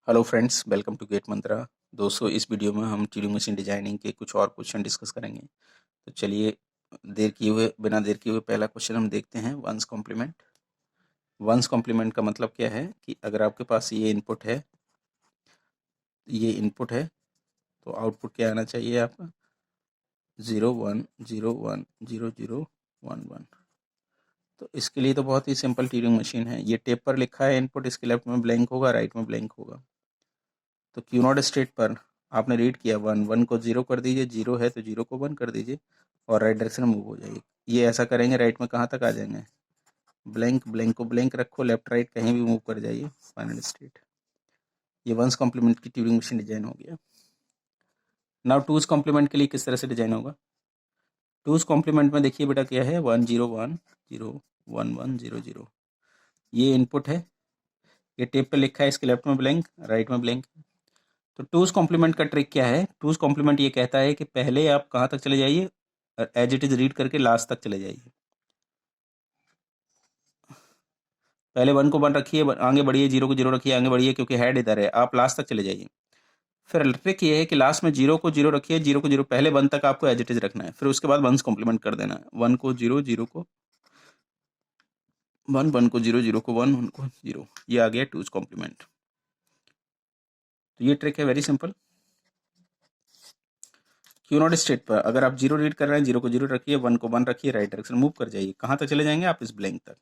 Hello friends, welcome to GATE Mantra. दोस्तों, इस video में हम ट्यूरिंग मशीन डिजाइनिंग के कुछ और क्वेश्चन डिस्कस करेंगे। तो चलिए, बिना देर किए हुए पहला क्वेश्चन हम देखते हैं। Once complement. वंस कॉम्प्लीमेंट का मतलब क्या है कि अगर आपके पास ये इनपुट है, तो आउटपुट क्या आना चाहिए आपका? 0 1 0 1 0 0 1 1। तो इसके लिए तो बहुत ही सिंपल ट्यूरिंग मशीन है। ये टेप पर लिखा है इनपुट, इसके लेफ्ट में ब्लैंक होगा, राइट में ब्लैंक होगा। तो क्यू नॉट स्टेट पर आपने रीड किया 1 को 0 कर दीजिए, 0 है तो 0 को 1 कर दीजिए और राइट डायरेक्शन में मूव हो जाइए। ये ऐसा करेंगे, राइट में कहाँ तक आ जाएंगे? ब्लैंक, ब्लैंक को ब्लैंक रखो, लेफ्ट राइट कहीं भी मूव कर जाइए, फाइनल स्टेट। ये वंस कॉम्प्लीमेंट की ट्यूरिंग मशीन डिजाइन हो गया। नाउ टूज कॉम्प्लीमेंट के लिए किस तरह से डिजाइन होगा? टूज कॉम्प्लीमेंट में देखिए बेटा, क्या है? 1 0 1 0 1 1 0 0। ये इनपुट है, ये टेप पे लिखा है, इसके लेफ्ट में ब्लैंक, राइट में ब्लैंक। तो टूज कॉम्प्लीमेंट का ट्रिक क्या है? टूज कॉम्प्लीमेंट ये कहता है कि पहले आप कहाँ तक चले जाइए, एज इट इज रीड करके लास्ट तक चले जाइए। पहले 1 को 1 रखिए, आगे बढ़िए, 0 को 0 रखिए, आगे बढ़िए, क्योंकि हेड इधर है, आप लास्ट तक चले जाइए। फिर ट्रिक ये है कि लास्ट में 0 को 0 रखिए, 0 को 0, पहले 1 तक आपको एज इट इज रखना है, फिर उसके बाद 1 कॉम्प्लीमेंट कर देना है। 1 को 0, 0 को 1, 1 को 0, 0 को 1, 1 को 0। ये आ गया टूज कॉम्प्लीमेंट। तो ये ट्रिक है, very simple. Q not state पर अगर आप 0 रीड कर रहे हैं, 0 को 0 रखिए, 1 को 1 रखिए, राइट डायरेक्शन मूव कर जाइए। कहाँ तक चले जाएंगे आप? इस ब्लैंक तक।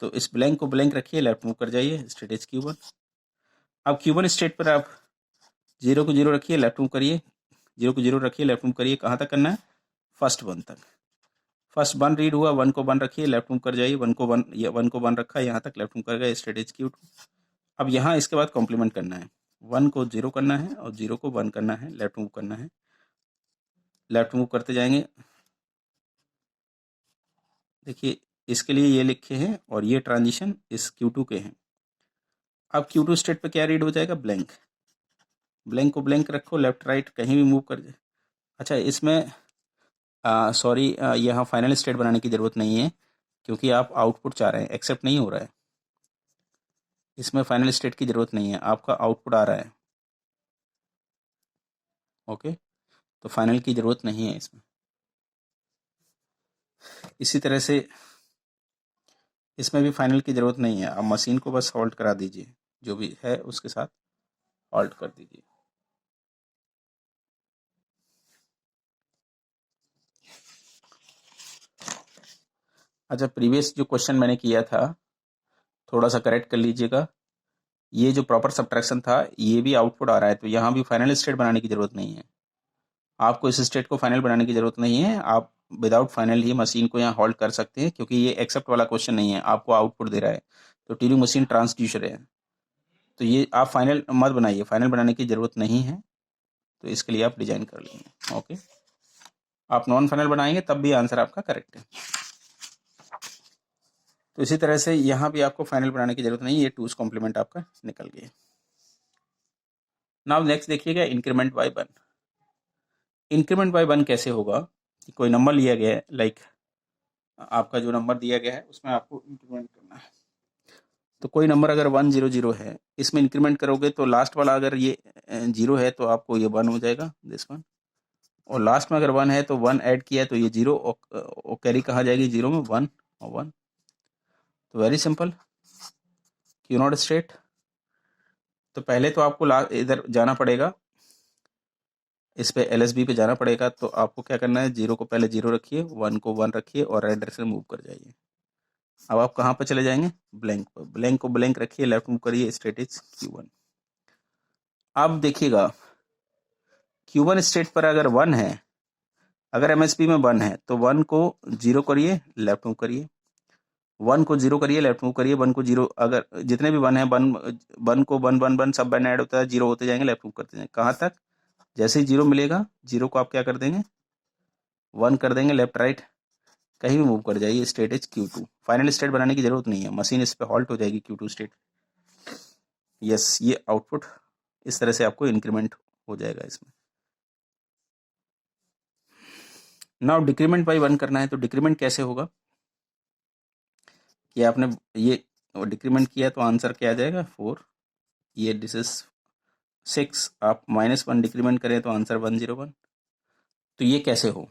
तो इस ब्लैंक को ब्लैंक रखिए, लेफ्ट मूव कर जाइए, स्टेट इज Q1। अब Q1 स्टेट पर आप 0 को 0 रखिए, लेफ्ट मूव करिए, 0 को 0 रखिए, लेफ्ट मूव करिए। कहाँ तक करना है? फर्स्ट 1 तक। फर्स्ट 1 रीड हुआ, 1 को 1 रखिए, लेफ्ट मूव कर जाइए, 1 को 1, ये 1 को 1 रखा है, यहाँ तक लेफ्ट मूव कर गए, स्टेट इज Q2। अब यहाँ इसके बाद कॉम्प्लीमेंट करना है। 1 को 0 करना है और 0 को 1 करना है, लेफ्ट मूव करना है, लेफ्ट मूव करते जाएंगे। देखिए, इसके लिए ये लिखे हैं और ये ट्रांजिशन इस Q2 के हैं। अब Q2 स्टेट पे क्या रीड हो जाएगा? ब्लैंक। ब्लैंक को ब्लैंक रखो, लेफ्ट राइट कहीं भी मूव कर जाए। अच्छा, इसमें सॉरी, यहाँ फाइनल स्टेट बनाने की ज़रूरत नहीं है, क्योंकि आप आउटपुट चाह रहे हैं, एक्सेप्ट नहीं हो रहा है। इसमें फाइनल स्टेट की ज़रूरत नहीं है, आपका आउटपुट आ रहा है। ओके, तो फाइनल की ज़रूरत नहीं है इसमें। इसी तरह से इसमें भी फाइनल की ज़रूरत नहीं है, आप मशीन को बस हॉल्ट करा दीजिए, जो भी है उसके साथ हॉल्ट कर दीजिए। अच्छा, प्रीवियस जो क्वेश्चन मैंने किया था, थोड़ा सा करेक्ट कर लीजिएगा। ये जो प्रॉपर सब्ट्रैक्शन था, ये भी आउटपुट आ रहा है, तो यहाँ भी फाइनल स्टेट बनाने की ज़रूरत नहीं है। आपको इस स्टेट को फाइनल बनाने की ज़रूरत नहीं है, आप विदाउट फाइनल ही मशीन को यहाँ होल्ड कर सकते हैं, क्योंकि ये एक्सेप्ट वाला क्वेश्चन नहीं है, आपको आउटपुट दे रहा है। तो ट्यूरिंग मशीन ट्रांसड्यूसर है, तो ये आप फाइनल मत बनाइए, फाइनल बनाने की ज़रूरत नहीं है, तो इसके लिए आप डिजाइन कर लेंगे। ओके, आप नॉन फाइनल बनाएंगे तब भी आंसर आपका करेक्ट है। तो इसी तरह से यहाँ भी आपको फाइनल बनाने की जरूरत नहीं, ये टूज कॉम्प्लीमेंट आपका निकल गया। नाउ नेक्स्ट देखिएगा, इंक्रीमेंट बाय 1। इंक्रीमेंट बाय 1 कैसे होगा कि कोई नंबर लिया गया है, लाइक आपका जो नंबर दिया गया है उसमें आपको इंक्रीमेंट करना है। तो कोई नंबर अगर 1 0 0 है, इसमें इंक्रीमेंट करोगे तो लास्ट वाला अगर ये 0 है तो आपको ये 1 हो जाएगा, दिस वन। और लास्ट में अगर 1 है तो 1 ऐड किया है तो ये 0, और कैरी कहाँ जाएगी? 0 में 1 और 1। तो very simple, Q not state. तो पहले तो आपको इधर जाना पड़ेगा, इस पे LSB पे जाना पड़ेगा। तो आपको क्या करना है? 0 को पहले 0 रखिए, 1 को 1 रखिए और राइट डायरेक्शन मूव कर जाइए। अब आप कहाँ पर चले जाएंगे? ब्लैंक पर। ब्लैंक को ब्लैंक रखिए, लेफ्ट मूव करिए, स्टेट इज Q1। अब देखिएगा, Q1 स्टेट पर अगर 1 है, अगर MSB में 1 है तो 1 को 0 करिए, लेफ्ट मूव करिए, 1 को 0 करिए, लेफ्ट मूव करिए, 1 को 0, अगर जितने भी 1 है, 1 को 1 1 1 सब 1 ऐड होता है, 0 होते जाएंगे, लेफ्ट मूव करते जाएंगे। कहाँ तक? जैसे ही 0 मिलेगा, 0 को आप क्या कर देंगे? 1 कर देंगे, लेफ्ट राइट कहीं भी मूव कर जाइए, state is Q2। Final state बनाने की जरूरत नहीं है, मशीन इस पे हॉल्ट हो जाएगी Q2 स्टेट। यस, ये आउटपुट इस तरह से आपको इंक्रीमेंट हो जाएगा इसमें। नाउ डिक्रीमेंट बाय 1 करना है, तो डिक्रीमेंट कैसे होगा कि आपने ये डिक्रीमेंट किया तो आंसर क्या आ जाएगा? 4। ये दिस इज 6, आप -1 डिक्रीमेंट करें तो आंसर 101। तो ये कैसे हो?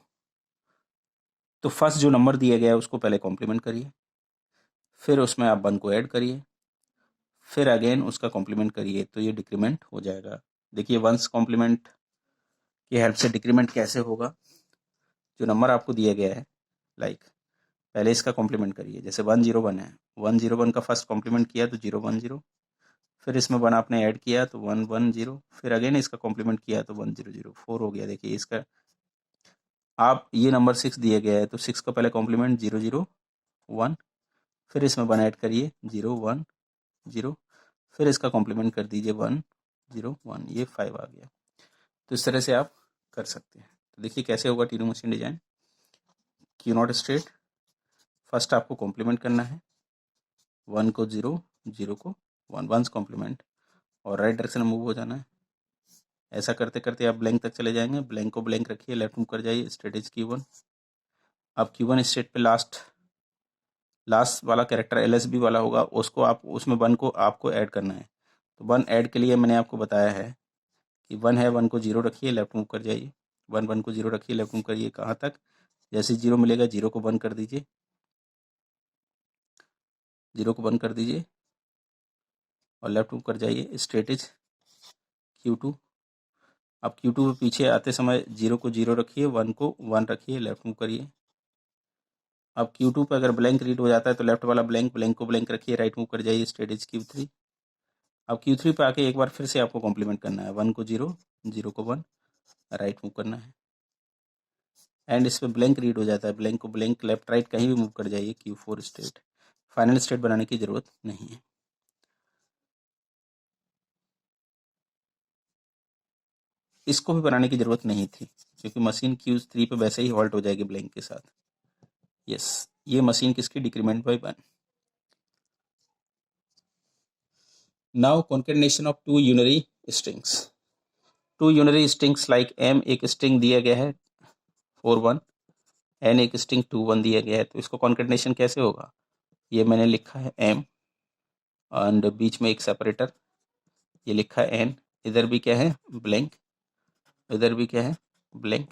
तो फर्स्ट जो नंबर दिया गया है उसको पहले कॉम्प्लीमेंट करिए, फिर उसमें आप 1 को ऐड करिए, फिर अगेन उसका कॉम्प्लीमेंट करिए, तो ये डिक्रीमेंट हो जाएगा। देखिए वंस कॉम्प्लीमेंट की हेल्प से डिक्रीमेंट कैसे होगा। जो नंबर आपको दिया गया है, लाइक पहले इसका कॉम्प्लीमेंट करिए, जैसे 101 है, 101 का फर्स्ट कॉम्प्लीमेंट किया तो 010, फिर इसमें 1 आपने ऐड किया तो 110, फिर अगेन इसका कॉम्प्लीमेंट किया तो 1004 हो गया। देखिए इसका आप ये नंबर 6 दिया गया है तो 6 का पहले कॉम्प्लीमेंट 001, फिर इसमें 1 ऐड करिए 010, फिर इसका कॉम्प्लीमेंट कर दीजिए 101, ये 5 आ गया। तो इस तरह से आप कर सकते हैं। तो देखिए कैसे होगा Tinu machine design. Q not straight, first आपको कॉम्प्लीमेंट करना है, 1 को 0, 0 को 1, वंस कॉम्प्लीमेंट, और राइट डायरेक्शन में मूव हो जाना है। ऐसा करते करते आप ब्लैंक तक चले जाएंगे, ब्लैंक को ब्लैंक रखिए, लेफ्ट मूव कर जाइए, स्ट्रेट Q1। अब Q1 स्टेट पे लास्ट वाला कैरेक्टर LSB वाला होगा, उसको आप उसमें 1 को आपको ऐड करना है। तो 1 ऐड के लिए मैंने आपको बताया है कि 1 है, 1 को 0 रखिए, लेफ्ट मूव कर जाइए, 1 को 0 रखिए, लेफ्ट मूव करिए, कहाँ तक, जैसे 0 मिलेगा 0 को 1 कर दीजिए, 0 को 1 कर दीजिए और लेफ्ट मूव कर जाइए, स्ट्रेट Q2। अब Q2 पे पीछे आते समय 0 को 0 रखिए, 1 को 1 रखिए, लेफ्ट मूव करिए। अब Q2 पे अगर ब्लैंक रीड हो जाता है तो लेफ्ट वाला ब्लैंक को ब्लैंक रखिए, राइट मूव कर जाइए, स्ट्रेट Q3। अब Q3 पे आके एक बार फिर से आपको कॉम्प्लीमेंट करना है, 1 को 0, 0 को 1, राइट मूव करना है। एंड इस पे ब्लैंक रीड हो जाता है, ब्लैंक को ब्लैंक लेफ्ट राइट कहीं भी मूव कर जाइए, Q4 स्टेट। फाइनल स्टेट बनाने की ज़रूरत नहीं है। इसको भी बनाने की ज़रूरत नहीं थी क्योंकि मशीन Q3 पे वैसे ही हॉल्ट हो जाएगी ब्लैंक के साथ। यस, ये मशीन किसकी, decrement by 1। Now concatenation of 2 unary strings. 2 unary strings like M एक स्ट्रिंग दिया गया है 4 1, N एक स्ट्रिंग 2 1 दिया गया है, तो इसको कॉन्केटेनेशन कैसे होगा। ये मैंने लिखा है M एंड बीच में एक सेपरेटर, ये लिखा है N, इधर भी क्या है ब्लैंक, इधर भी क्या है ब्लैंक।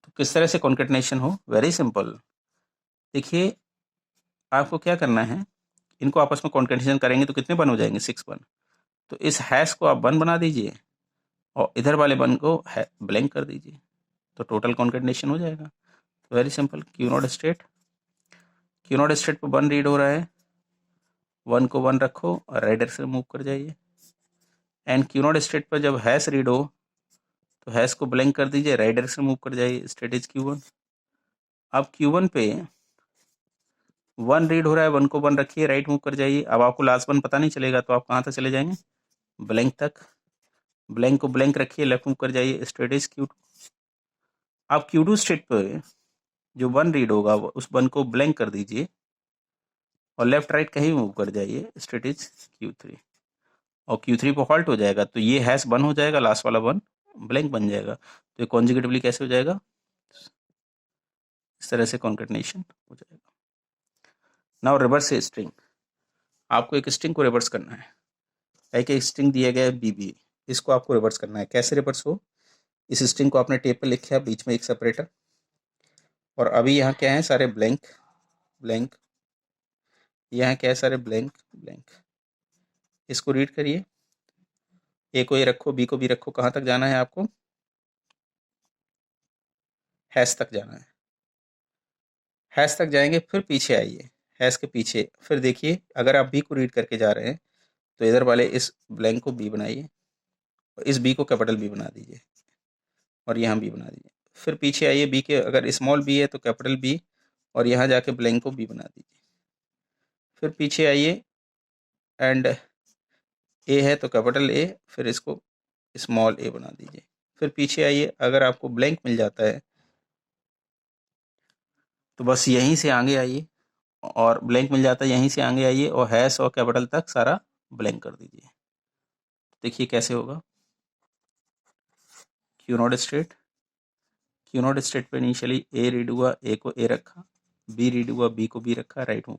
तो किस तरह से कॉन्केटेनेशन हो, वेरी सिंपल। देखिए आपको क्या करना है, इनको आपस में कॉन्केटेनेशन करेंगे तो कितने 1 हो जाएंगे, 6 1। तो इस हैश को आप 1 बना दीजिए और इधर वाले 1 को ब्लैंक कर दीजिए, तो टोटल कॉन्केटेनेशन हो जाएगा। Very simple. Q not state पे 1 रीड हो रहा है, 1 को 1 रखो और राइट डायरेक्शन मूव कर जाइए। एंड Q नॉट स्टेट पर जब हैश रीड हो तो हैश को ब्लैंक कर दीजिए, राइट डायरेक्शन मूव कर जाइए, स्टेट Q1। अब Q1 पे 1 रीड हो रहा है, 1 को 1 रखिए, राइट मूव कर जाइए। अब आपको लास्ट 1 पता नहीं चलेगा तो आप कहाँ तक चले जाएंगे, ब्लैंक तक। ब्लैंक को ब्लैंक रखिए, लेफ्ट मूव कर जाइए, स्टेट Q2। अब Q2 स्टेट पे जो 1 रीड होगा उस 1 को ब्लैंक कर दीजिए और लेफ्ट राइट कहीं मूव कर जाइए, स्टेट Q3। और Q3 पे हॉल्ट हो जाएगा तो ये हैश 1 हो जाएगा, लास्ट वाला 1 ब्लैंक बन जाएगा। तो ये कॉन्जिक्यूटिवली कैसे हो जाएगा, इस तरह से कॉन्केटेनेशन हो जाएगा। नाउ रिवर्स स्ट्रिंग, आपको एक स्ट्रिंग को रिवर्स करना है। एक स्ट्रिंग दिया गया है BB, इसको आपको रिवर्स करना है। कैसे रिवर्स हो, इस स्ट्रिंग को आपने टेप पे लिखा है, बीच में एक सेपरेटर, और अभी यहाँ क्या है, सारे ब्लैंक ब्लैंक, यहाँ क्या है, सारे ब्लैंक ब्लैंक। इसको रीड करिए, A को A रखो, B को B रखो, कहाँ तक जाना है आपको, हैश तक जाना है। हैश तक जाएंगे, फिर पीछे आइए, हैश के पीछे फिर देखिए, अगर आप B को रीड करके जा रहे हैं तो इधर वाले इस ब्लैंक को B बनाइए और इस B को कैपिटल B बना दीजिए और यहाँ B बना दीजिए। फिर पीछे आइए, B के अगर स्मॉल b है तो कैपिटल B और यहाँ जाके ब्लैंक को B बना दीजिए। फिर पीछे आइए एंड A है तो कैपिटल A, फिर इसको स्मॉल a बना दीजिए। फिर पीछे आइए, अगर आपको ब्लैंक मिल जाता है तो बस यहीं से आगे आइए, और ब्लैंक मिल जाता है यहीं से आगे आइए और हैश और कैपिटल तक सारा ब्लैंक कर दीजिए। देखिए कैसे होगा। क्यू नॉट स्टेट पे इनिशियली A रीड हुआ, A को A रखा, B रीड हुआ, B को B रखा, राइट मूव